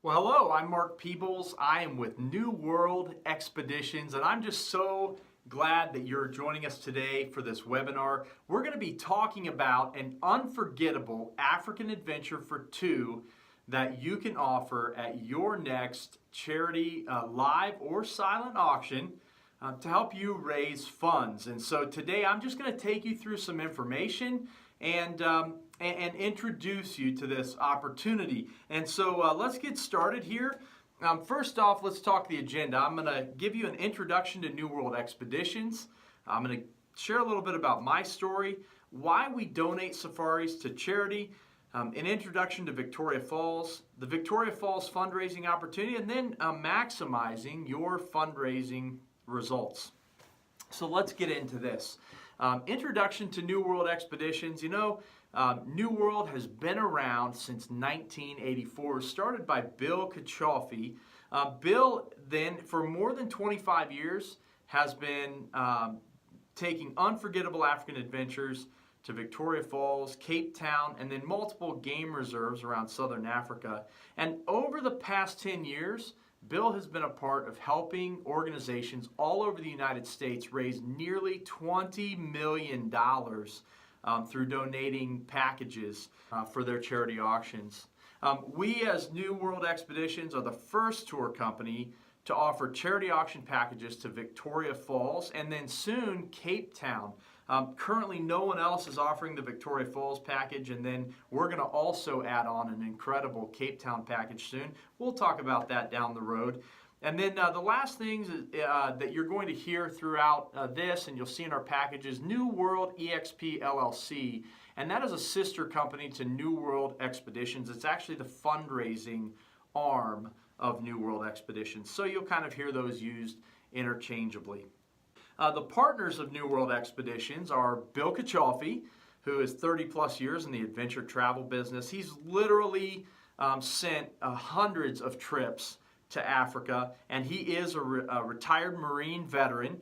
Well, hello, I'm Mark Peebles. I am with New World Expeditions, and I'm just so glad that you're joining us today for this webinar. We're going to be talking about an unforgettable African adventure for two that you can offer at your next charity live or silent auction to help you raise funds. And so today I'm just going to take you through some information and introduce you to this opportunity. And so let's get started here. First off, let's talk the agenda. I'm going to give you an introduction to New World Expeditions. I'm going to share a little bit about my story, why we donate safaris to charity, an introduction to Victoria Falls, the Victoria Falls fundraising opportunity, and then maximizing your fundraising results. So let's get into this. Introduction to New World Expeditions. You know, New World has been around since 1984, started by Bill Kachoffi. Bill then, for more than 25 years, has been taking unforgettable African adventures to Victoria Falls, Cape Town, and then multiple game reserves around Southern Africa. And over the past 10 years, Bill has been a part of helping organizations all over the United States raise nearly $20 million through donating packages for their charity auctions. We as New World Expeditions are the first tour company to offer charity auction packages to Victoria Falls and then soon Cape Town. Currently no one else is offering the Victoria Falls package, and then we're going to also add on an incredible Cape Town package soon. We'll talk about that down the road. And then the last things that you're going to hear throughout this, and you'll see in our packages, New World EXP LLC, and that is a sister company to New World Expeditions. It's actually the fundraising arm of New World Expeditions. So you'll kind of hear those used interchangeably. The partners of New World Expeditions are Bill Kachoffi, who is 30 plus years in the adventure travel business. He's literally sent hundreds of trips to Africa, and he is a retired Marine veteran.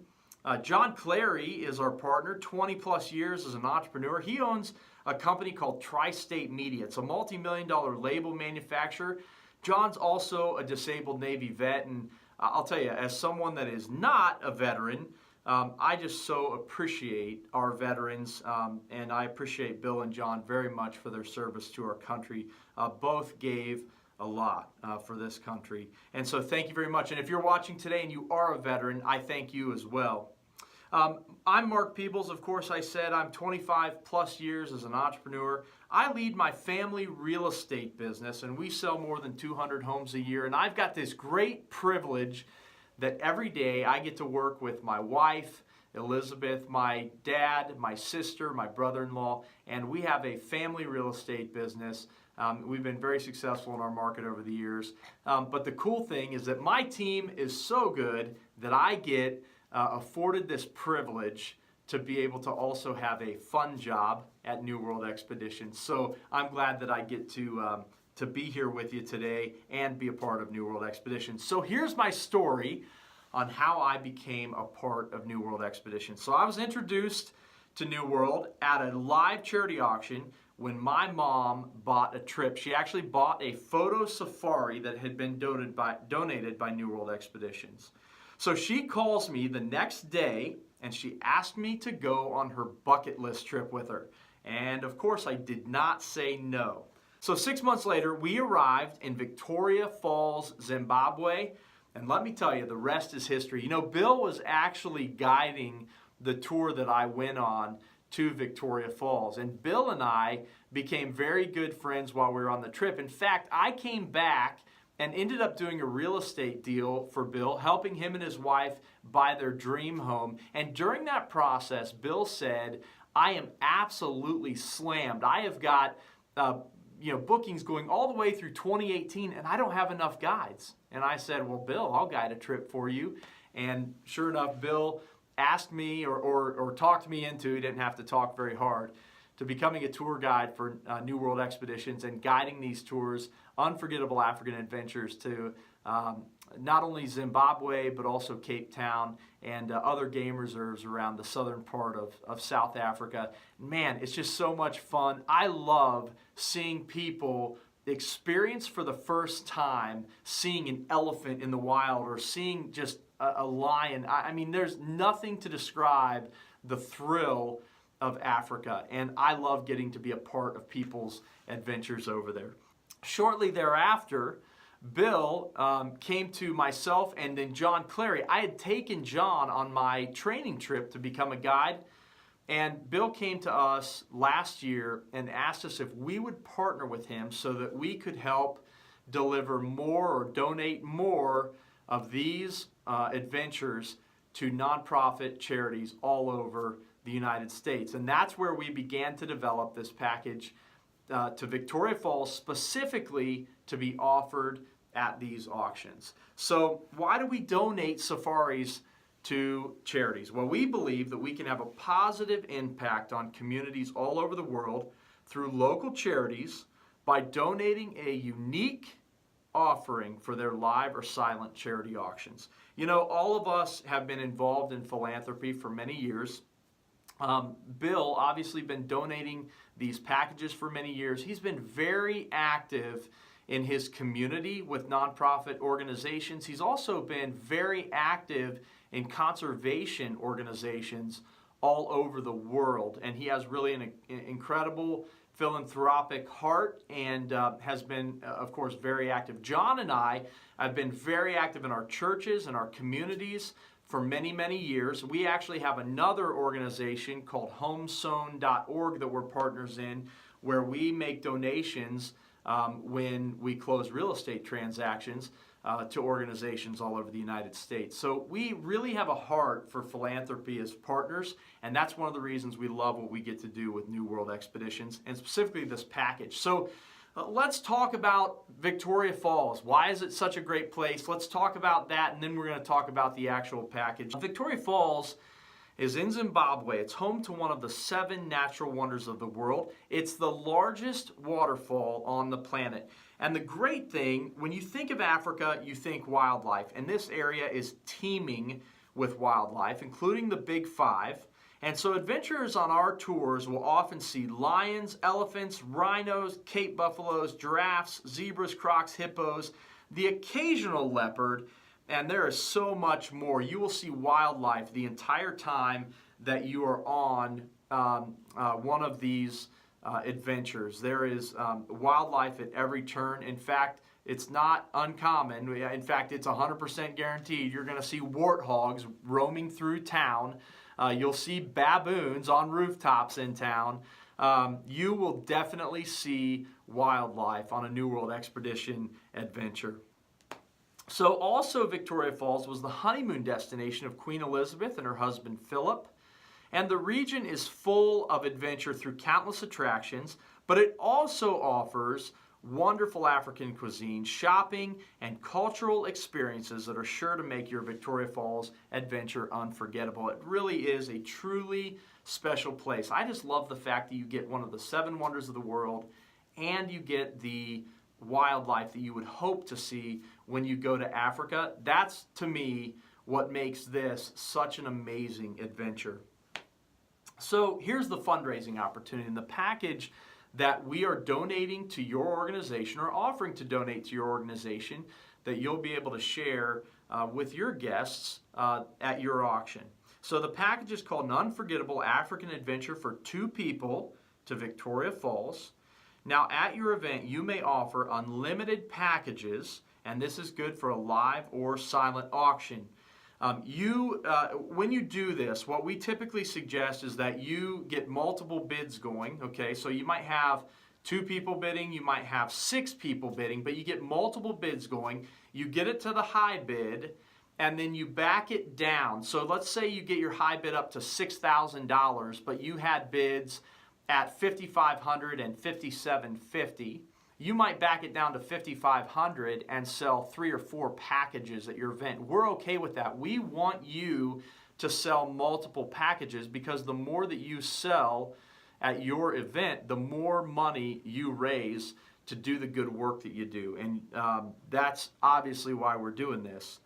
John Clary is our partner, 20 plus years as an entrepreneur. He owns a company called Tri-State Media. It's a multi-million-dollar label manufacturer. John's also a disabled Navy vet, and I'll tell you, as someone that is not a veteran, I just so appreciate our veterans, and I appreciate Bill and John very much for their service to our country. Both gave a lot for this country, and so thank you very much. And if you're watching today and you are a veteran, I thank you as well. I'm Mark Peebles. Of course, I said I'm 25 plus years as an entrepreneur. I lead my family real estate business, and we sell more than 200 homes a year, and I've got this great privilege that every day I get to work with my wife, Elizabeth, my dad, my sister, my brother-in-law, and we have a family real estate business. We've been very successful in our market over the years. But the cool thing is that my team is so good that I get afforded this privilege to be able to also have a fun job at New World Expeditions. So I'm glad that I get to be here with you today and be a part of New World Expeditions. So here's my story on how I became a part of New World Expeditions. So I was introduced to New World at a live charity auction when my mom bought a trip. She actually bought a photo safari that had been donated by New World Expeditions. So she calls me the next day and she asked me to go on her bucket list trip with her. And of course I did not say no. So 6 months later, we arrived in Victoria Falls, Zimbabwe, and let me tell you, the rest is history. You know, Bill was actually guiding the tour that I went on to Victoria Falls, and Bill and I became very good friends while we were on the trip. In fact, I came back and ended up doing a real estate deal for Bill, helping him and his wife buy their dream home. And during that process, Bill said, I am absolutely slammed. I have got bookings going all the way through 2018, and I don't have enough guides. And I said, well, Bill, I'll guide a trip for you. And sure enough, Bill asked me or talked me into, he didn't have to talk very hard, to becoming a tour guide for New World Expeditions and guiding these tours, unforgettable African adventures to not only Zimbabwe, but also Cape Town and other game reserves around the southern part of South Africa. Man, it's just so much fun. I love seeing people experience for the first time seeing an elephant in the wild or seeing just a lion. I mean, there's nothing to describe the thrill of Africa, and I love getting to be a part of people's adventures over there. Shortly thereafter, Bill came to myself and then John Clary. I had taken John on my training trip to become a guide, and Bill came to us last year and asked us if we would partner with him so that we could help deliver more or donate more of these adventures to nonprofit charities all over the United States. And that's where we began to develop this package to Victoria Falls, specifically to be offered at these auctions. So why do we donate safaris to charities? Well, we believe that we can have a positive impact on communities all over the world through local charities by donating a unique offering for their live or silent charity auctions. You know, all of us have been involved in philanthropy for many years. Bill obviously been donating these packages for many years. He's been very active in his community with nonprofit organizations. He's also been very active in conservation organizations all over the world, and he has really an incredible philanthropic heart and has been, of course, very active. John and I have been very active in our churches and our communities for many, many years. We actually have another organization called homesown.org that we're partners in, where we make donations when we close real estate transactions to organizations all over the United States. So we really have a heart for philanthropy as partners, and that's one of the reasons we love what we get to do with New World Expeditions, and specifically this package. So let's talk about Victoria Falls. Why is it such a great place? Let's talk about that, and then we're going to talk about the actual package. Victoria Falls is in Zimbabwe. It's home to one of the 7 natural wonders of the world. It's the largest waterfall on the planet. And the great thing, when you think of Africa, you think wildlife. And this area is teeming with wildlife, including the Big Five. And so adventurers on our tours will often see lions, elephants, rhinos, Cape buffaloes, giraffes, zebras, crocs, hippos, the occasional leopard, and there is so much more. You will see wildlife the entire time that you are on one of these adventures. There is wildlife at every turn. In fact, it's not uncommon. In fact, it's 100% guaranteed. You're going to see warthogs roaming through town. You'll see baboons on rooftops in town. You will definitely see wildlife on a New World Expedition adventure. So also Victoria Falls was the honeymoon destination of Queen Elizabeth and her husband Philip. And the region is full of adventure through countless attractions, but it also offers wonderful African cuisine, shopping, and cultural experiences that are sure to make your Victoria Falls adventure unforgettable. It really is a truly special place. I just love the fact that you get one of the 7 wonders of the world, and you get the wildlife that you would hope to see when you go to Africa. That's, to me, what makes this such an amazing adventure. So here's the fundraising opportunity. And the package that we are donating to your organization, or offering to donate to your organization, that you'll be able to share with your guests at your auction. So the package is called An Unforgettable African Adventure for 2 people to Victoria Falls. Now at your event, you may offer unlimited packages, and this is good for a live or silent auction. When you do this, what we typically suggest is that you get multiple bids going, okay? So you might have 2 people bidding, you might have 6 people bidding, but you get multiple bids going. You get it to the high bid, and then you back it down. So let's say you get your high bid up to $6,000, but you had bids at $5,500 and $5,750. You might back it down to $5,500 and sell 3 or 4 packages at your event. We're okay with that. We want you to sell multiple packages, because the more that you sell at your event, the more money you raise to do the good work that you do. And that's obviously why we're doing this.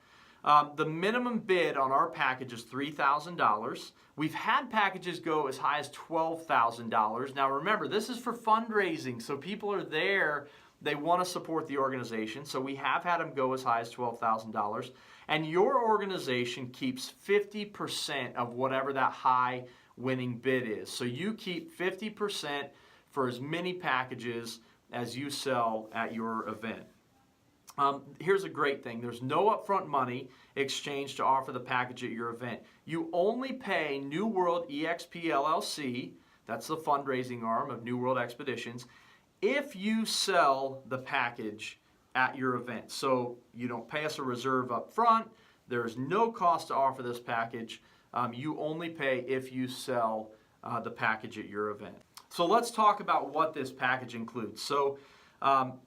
The minimum bid on our package is $3,000. We've had packages go as high as $12,000. Now remember, this is for fundraising, so people are there they want to support the organization, so we have had them go as high as $12,000. And your organization keeps 50% of whatever that high winning bid is. So you keep 50% for as many packages as you sell at your event. Here's a great thing. There's no upfront money exchanged to offer the package at your event. You only pay New World EXP LLC, that's the fundraising arm of New World Expeditions, if you sell the package at your event. So you don't pay us a reserve up front. There's no cost to offer this package. You only pay if you sell the package at your event. So let's talk about what this package includes. So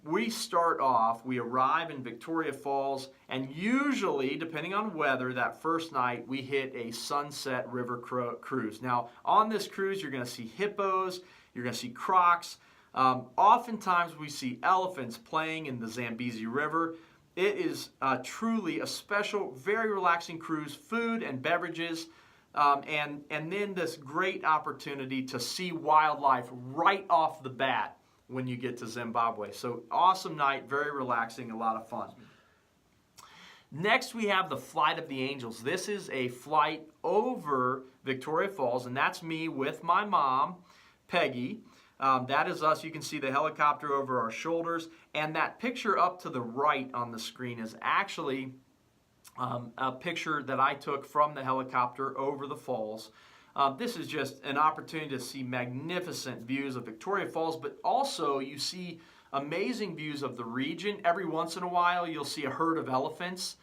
we start off, we arrive in Victoria Falls, and usually, depending on weather, that first night we hit a sunset river cruise. Now, on this cruise, you're going to see hippos, you're going to see crocs. Oftentimes we see elephants playing in the Zambezi River. It is truly a special, very relaxing cruise, food and beverages, and then this great opportunity to see wildlife right off the bat when you get to Zimbabwe. So awesome night, very relaxing, a lot of fun. Next we have the Flight of the Angels. This is a flight over Victoria Falls, and that's me with my mom, Peggy. That is us. You can see the helicopter over our shoulders, and that picture up to the right on the screen is actually a picture that I took from the helicopter over the falls. This is just an opportunity to see magnificent views of Victoria Falls, but also you see amazing views of the region. Every once in a while you'll see a herd of elephants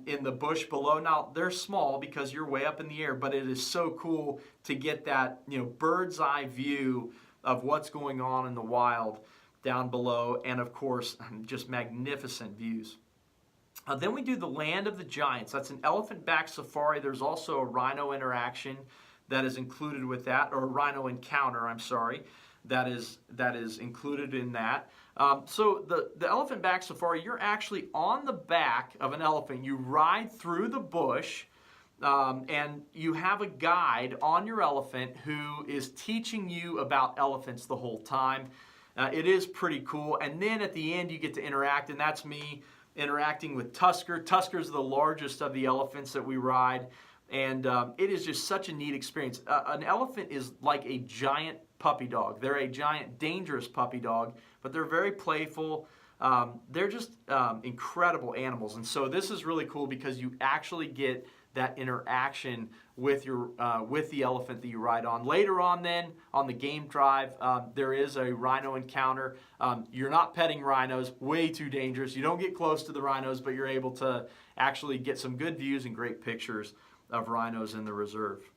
in the bush below. Now they're small because you're way up in the air, but it is so cool to get that, bird's eye view of what's going on in the wild down below, and of course just magnificent views. Then we do the Land of the Giants. That's an elephant-backed safari. There's also a rhino interaction that is included with that, or a rhino encounter, I'm sorry, that is included in that. So the elephant-backed safari, you're actually on the back of an elephant. You ride through the bush, and you have a guide on your elephant who is teaching you about elephants the whole time. It is pretty cool. And then at the end, you get to interact, and that's me interacting with Tusker. Tusker's the largest of the elephants that we ride, and it is just such a neat experience. An elephant is like a giant puppy dog. They're a giant, dangerous puppy dog, but they're very playful. They're just incredible animals, and so this is really cool because you actually get that interaction with the elephant that you ride on. Later on then, on the game drive, there is a rhino encounter. You're not petting rhinos, way too dangerous. You don't get close to the rhinos, but you're able to actually get some good views and great pictures of rhinos in the reserve.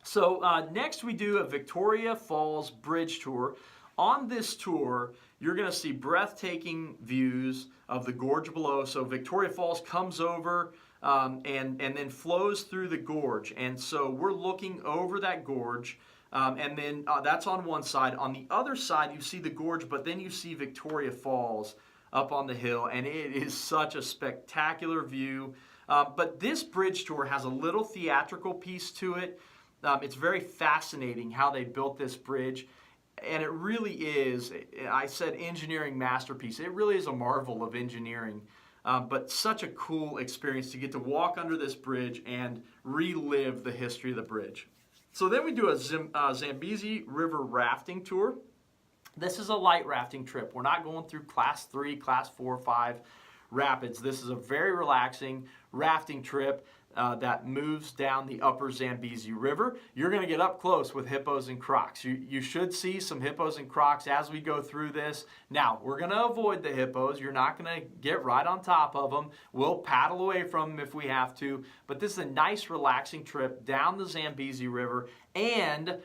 So next we do a Victoria Falls bridge tour. On this tour, you're going to see breathtaking views of the gorge below. So Victoria Falls comes over and then flows through the gorge. And so we're looking over that gorge, and then that's on one side. On the other side, you see the gorge, but then you see Victoria Falls up on the hill, and it is such a spectacular view. But this bridge tour has a little theatrical piece to it. It's very fascinating how they built this bridge. And it really is, I said engineering masterpiece. It really is a marvel of engineering. But such a cool experience to get to walk under this bridge and relive the history of the bridge. So then we do a Zambezi River rafting tour. This is a light rafting trip. We're not going through class 3, class 4, 5 rapids. This is a very relaxing rafting trip that moves down the upper Zambezi River. You're going to get up close with hippos and crocs. You should see some hippos and crocs as we go through this. Now, we're going to avoid the hippos. You're not going to get right on top of them. We'll paddle away from them if we have to. But this is a nice, relaxing trip down the Zambezi River. And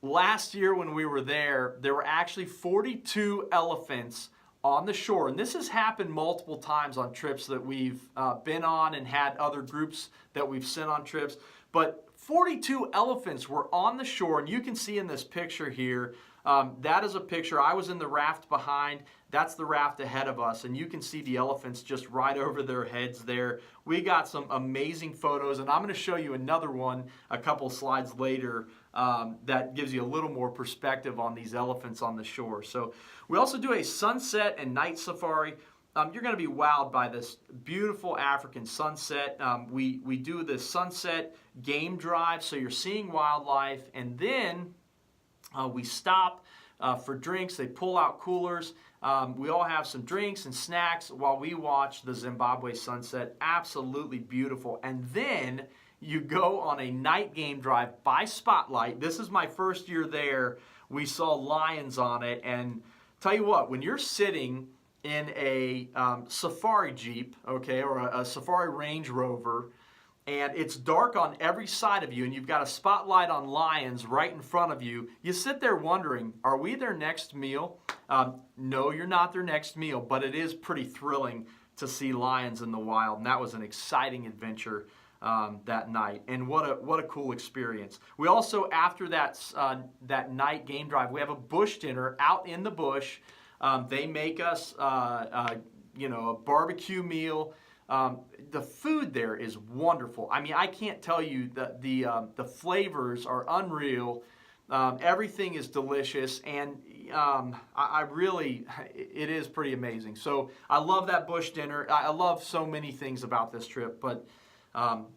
last year when we were there were actually 42 elephants on the shore. And this has happened multiple times on trips that we've been on and had other groups that we've sent on trips. But 42 elephants were on the shore, and you can see in this picture here, that is a picture. I was in the raft behind. That's the raft ahead of us, and you can see the elephants just right over their heads there. We got some amazing photos, and I'm going to show you another one a couple slides later that gives you a little more perspective on these elephants on the shore. So we also do a sunset and night safari. You're going to be wowed by this beautiful African sunset. We do the sunset game drive, so you're seeing wildlife, and then we stop for drinks. They pull out coolers. We all have some drinks and snacks while we watch the Zimbabwe sunset. Absolutely beautiful. And then you go on a night game drive by Spotlight. This is my first year there. We saw lions on it, and tell you what, when you're sitting in a safari Jeep, okay, or a safari Range Rover, and it's dark on every side of you, and you've got a spotlight on lions right in front of you, you sit there wondering, are we their next meal? No, you're not their next meal, but it is pretty thrilling to see lions in the wild, and that was an exciting adventure that night, and what a cool experience. We also, after that night game drive, we have a bush dinner out in the bush. They make us, a barbecue meal. The food there is wonderful. I mean, I can't tell you that the flavors are unreal. Everything is delicious, and it is pretty amazing. So I love that bush dinner. I love so many things about this trip, but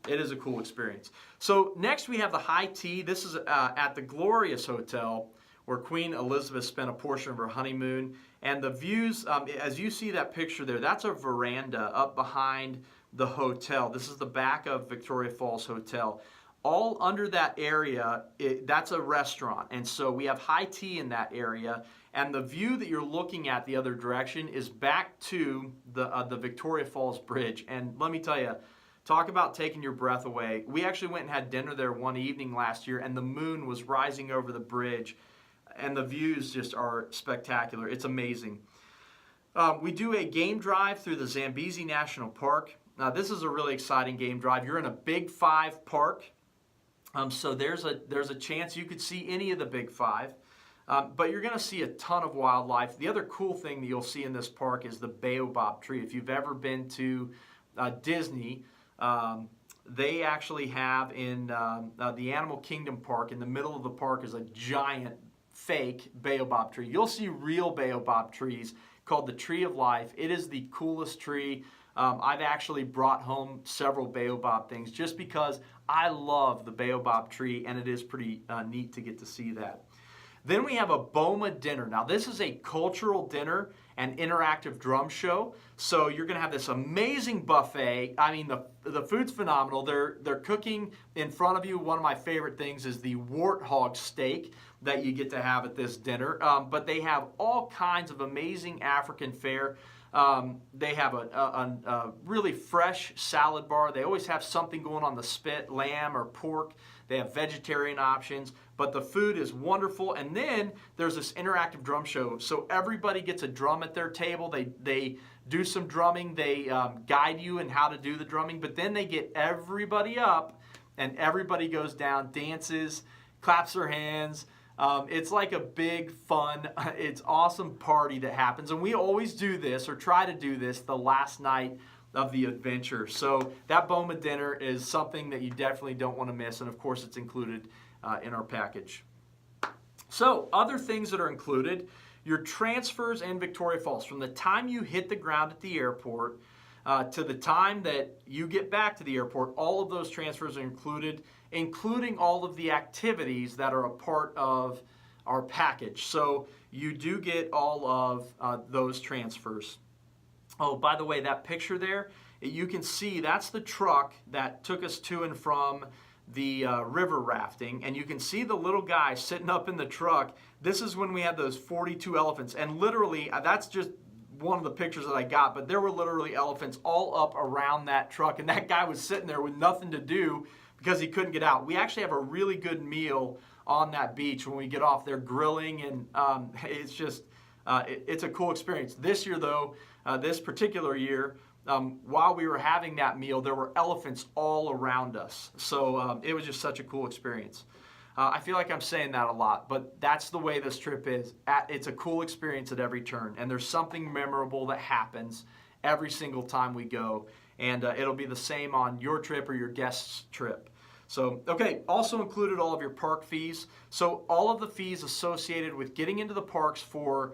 it is a cool experience. So next we have the high tea. This is at the Glorious Hotel, where Queen Elizabeth spent a portion of her honeymoon. And the views, as you see that picture there, that's a veranda up behind the hotel. This is the back of Victoria Falls Hotel. All under that area, that's a restaurant. And so we have high tea in that area. And the view that you're looking at the other direction is back to the Victoria Falls Bridge. And let me tell you, talk about taking your breath away. We actually went and had dinner there one evening last year, and the moon was rising over the bridge. And the views just are spectacular. It's amazing. We do a game drive through the Zambezi National Park. Now, this is a really exciting game drive. You're in a Big Five park, so there's a chance you could see any of the Big Five. But you're going to see a ton of wildlife. The other cool thing that you'll see in this park is the baobab tree. If you've ever been to Disney, they actually have in the Animal Kingdom Park, in the middle of the park is a giant fake baobab tree. You'll see real baobab trees called the Tree of Life. It is the coolest tree. I've actually brought home several baobab things just because I love the baobab tree, and it is pretty neat to get to see that. Then we have a Boma dinner. Now, this is a cultural dinner and interactive drum show. So you're going to have this amazing buffet. I mean, the food's phenomenal. They're cooking in front of you. One of my favorite things is the warthog steak that you get to have at this dinner. But they have all kinds of amazing African fare. They have a really fresh salad bar. They always have something going on the spit, lamb or pork. They have vegetarian options, but the food is wonderful. And then there's this interactive drum show. So everybody gets a drum at their table. They do some drumming. They guide you in how to do the drumming, but then they get everybody up and everybody goes down, dances, claps their hands. It's like a big, fun, it's awesome party that happens. And we always do this, or try to do this, the last night of the adventure. So that Boma dinner is something that you definitely don't want to miss. And of course, it's included in our package. So other things that are included, your transfers in Victoria Falls. From the time you hit the ground at the airport to the time that you get back to the airport, all of those transfers are included, including all of the activities that are a part of our package. So you do get all of those transfers. Oh, by the way, that picture there, you can see that's the truck that took us to and from the river rafting. And you can see the little guy sitting up in the truck. This is when we had those 42 elephants. And literally, that's just one of the pictures that I got, but there were literally elephants all up around that truck. And that guy was sitting there with nothing to do because he couldn't get out. We actually have a really good meal on that beach when we get off there grilling. And it's just, it's a cool experience. This year, though, this particular year, while we were having that meal, there were elephants all around us. So it was just such a cool experience. I feel like I'm saying that a lot, but that's the way this trip is. It's a cool experience at every turn, and there's something memorable that happens every single time we go, and it'll be the same on your trip or your guest's trip. So, okay, also included all of your park fees. So all of the fees associated with getting into the parks for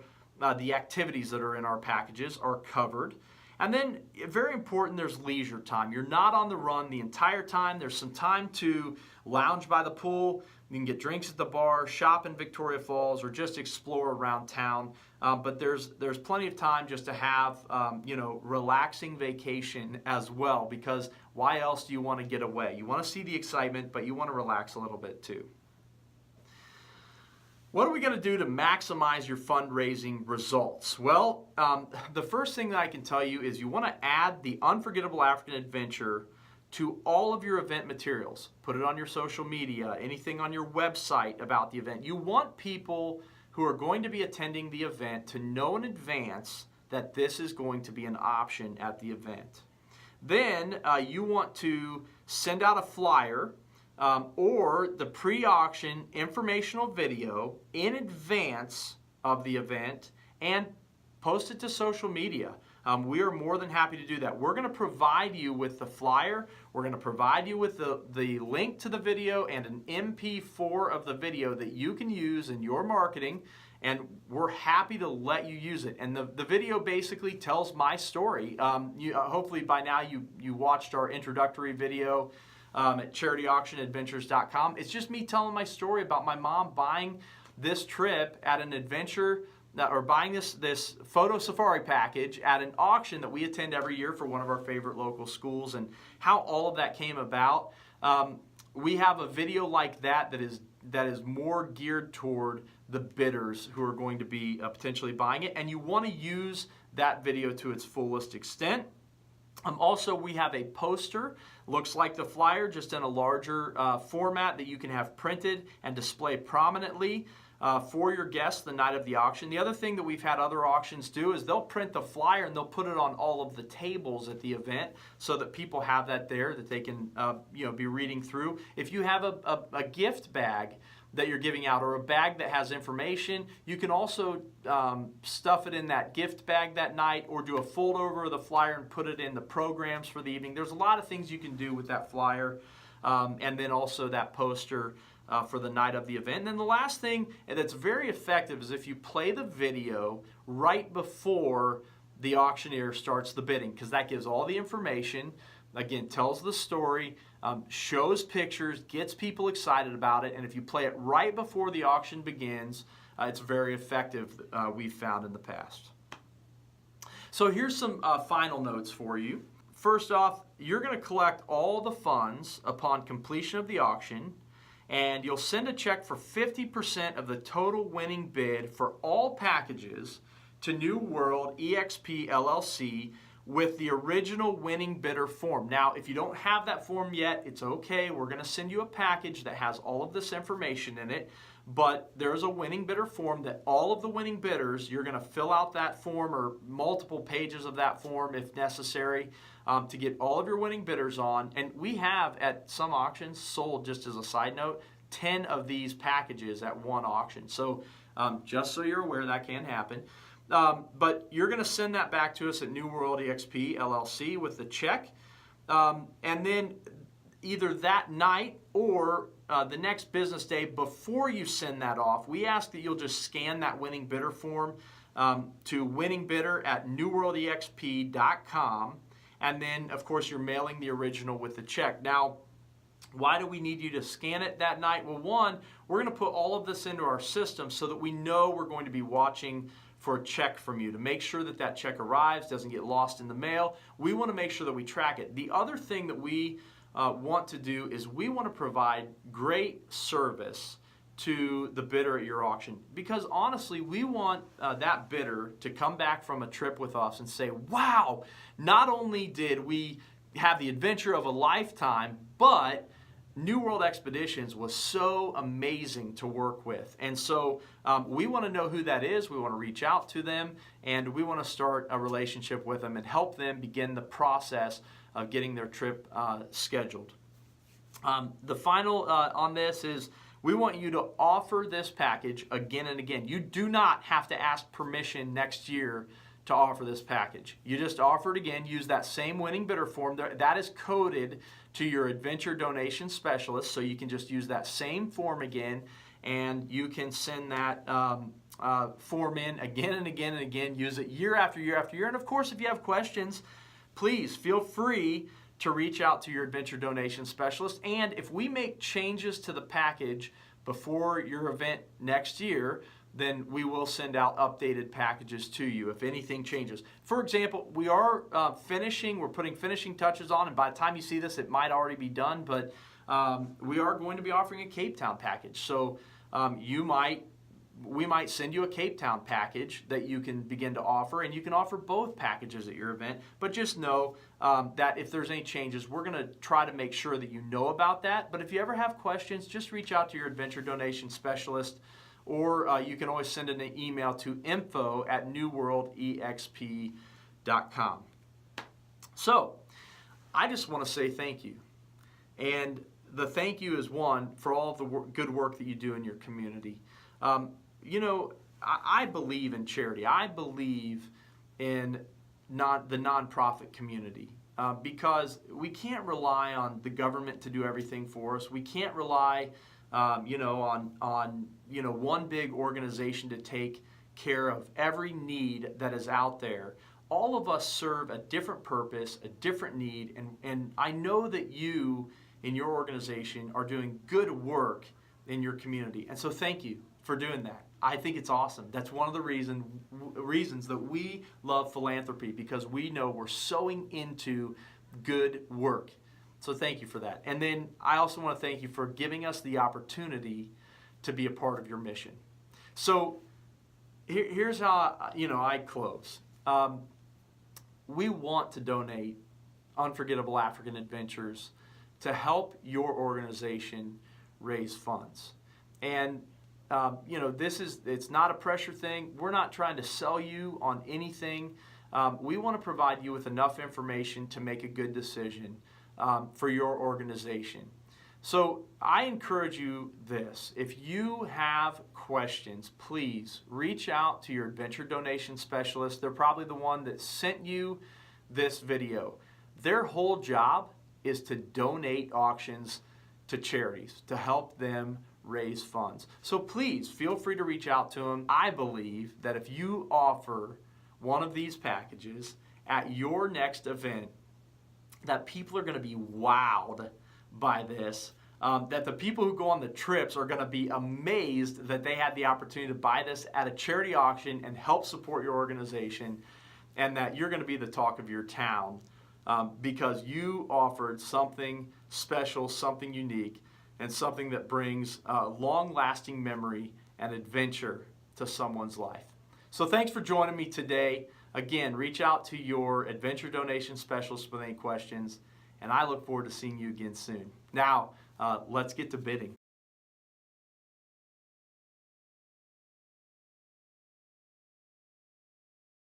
the activities that are in our packages are covered. And then, very important, there's leisure time. You're not on the run the entire time. There's some time to lounge by the pool. You can get drinks at the bar, shop in Victoria Falls, or just explore around town. But there's plenty of time just to have relaxing vacation as well, because why else do you want to get away? You want to see the excitement, but you want to relax a little bit too. What are we going to do to maximize your fundraising results? Well, the first thing that I can tell you is you want to add the Unforgettable African Adventure to all of your event materials. Put it on your social media, anything on your website about the event. You want people who are going to be attending the event to know in advance that this is going to be an option at the event. Then you want to send out a flyer or the pre-auction informational video in advance of the event and post it to social media. We are more than happy to do that. We're going to provide you with the flyer. We're going to provide you with the link to the video and an MP4 of the video that you can use in your marketing, and we're happy to let you use it. And the video basically tells my story. Hopefully by now you watched our introductory video at charityauctionadventures.com. It's just me telling my story about my mom buying this trip at an adventure, or buying this photo safari package at an auction that we attend every year for one of our favorite local schools, and how all of that came about. We have a video like that is more geared toward the bidders who are going to be potentially buying it, and you want to use that video to its fullest extent. Also, we have a poster, looks like the flyer, just in a larger format that you can have printed and display prominently for your guests the night of the auction. The other thing that we've had other auctions do is they'll print the flyer and they'll put it on all of the tables at the event so that people have that there that they can be reading through. If you have a gift bag that you're giving out, or a bag that has information, you can also stuff it in that gift bag that night, or do a fold over of the flyer and put it in the programs for the evening. There's a lot of things you can do with that flyer, and then also that poster for the night of the event. And then the last thing that's very effective is if you play the video right before the auctioneer starts the bidding, because that gives all the information, again, tells the story, shows pictures, gets people excited about it, and if you play it right before the auction begins, it's very effective, we've found in the past. So here's some final notes for you. First off, you're going to collect all the funds upon completion of the auction, and you'll send a check for 50% of the total winning bid for all packages to New World EXP LLC with the original winning bidder form. Now, if you don't have that form yet, it's okay. We're going to send you a package that has all of this information in it, but there's a winning bidder form that all of the winning bidders, you're going to fill out that form, or multiple pages of that form if necessary, to get all of your winning bidders on. And we have, at some auctions, sold, just as a side note, 10 of these packages at one auction. So just so you're aware, that can happen. But you're going to send that back to us at New World EXP LLC with the check. And then either that night or the next business day before you send that off, we ask that you'll just scan that winning bidder form to winningbidder@newworldexp.com. And then, of course, you're mailing the original with the check. Now, why do we need you to scan it that night? Well, one, we're going to put all of this into our system so that we know we're going to be watching for a check from you to make sure that that check arrives, doesn't get lost in the mail. We want to make sure that we track it. The other thing that we want to do is we want to provide great service to the bidder at your auction, because honestly, we want that bidder to come back from a trip with us and say, wow, not only did we have the adventure of a lifetime, but New World Expeditions was so amazing to work with. And so we want to know who that is. We want to reach out to them, and we want to start a relationship with them and help them begin the process of getting their trip scheduled. The final on this is we want you to offer this package again and again. You do not have to ask permission next year to offer this package. You just offer it again, use that same winning bidder form. That is coded to your adventure donation specialist, so you can just use that same form again, and you can send that form in again and again and again. Use it year after year after year. And of course, if you have questions, please feel free to reach out to your adventure donation specialist. And if we make changes to the package before your event next year, then we will send out updated packages to you if anything changes. For example, we are we're putting finishing touches on, and by the time you see this, it might already be done, but we are going to be offering a Cape Town package. So we might send you a Cape Town package that you can begin to offer, and you can offer both packages at your event. But just know that if there's any changes, we're going to try to make sure that you know about that. But if you ever have questions, just reach out to your adventure donation specialist, or you can always send an email to info@newworldexp.com. So I just want to say thank you. And the thank you is one for all of the good work that you do in your community. You know, I believe in charity. I believe in the nonprofit community because we can't rely on the government to do everything for us. We can't rely, on one big organization to take care of every need that is out there. All of us serve a different purpose, a different need, and I know that you in your organization are doing good work in your community. And so thank you for doing that. I think it's awesome. That's one of the reasons that we love philanthropy, because we know we're sowing into good work. So thank you for that. And then I also want to thank you for giving us the opportunity to be a part of your mission. So here's how I close. We want to donate Unforgettable African Adventures to help your organization raise funds. And it's not a pressure thing. We're not trying to sell you on anything. We want to provide you with enough information to make a good decision for your organization. So I encourage you this. If you have questions, please reach out to your adventure donation specialist. They're probably the one that sent you this video. Their whole job is to donate auctions to charities to help them raise funds. So please feel free to reach out to them. I believe that if you offer one of these packages at your next event, that people are going to be wowed by this, that the people who go on the trips are going to be amazed that they had the opportunity to buy this at a charity auction and help support your organization, and that you're going to be the talk of your town because you offered something special, something unique, and something that brings long-lasting memory and adventure to someone's life. So thanks for joining me today. Again, reach out to your adventure donation specialist with any questions, and I look forward to seeing you again soon. Now, let's get to bidding.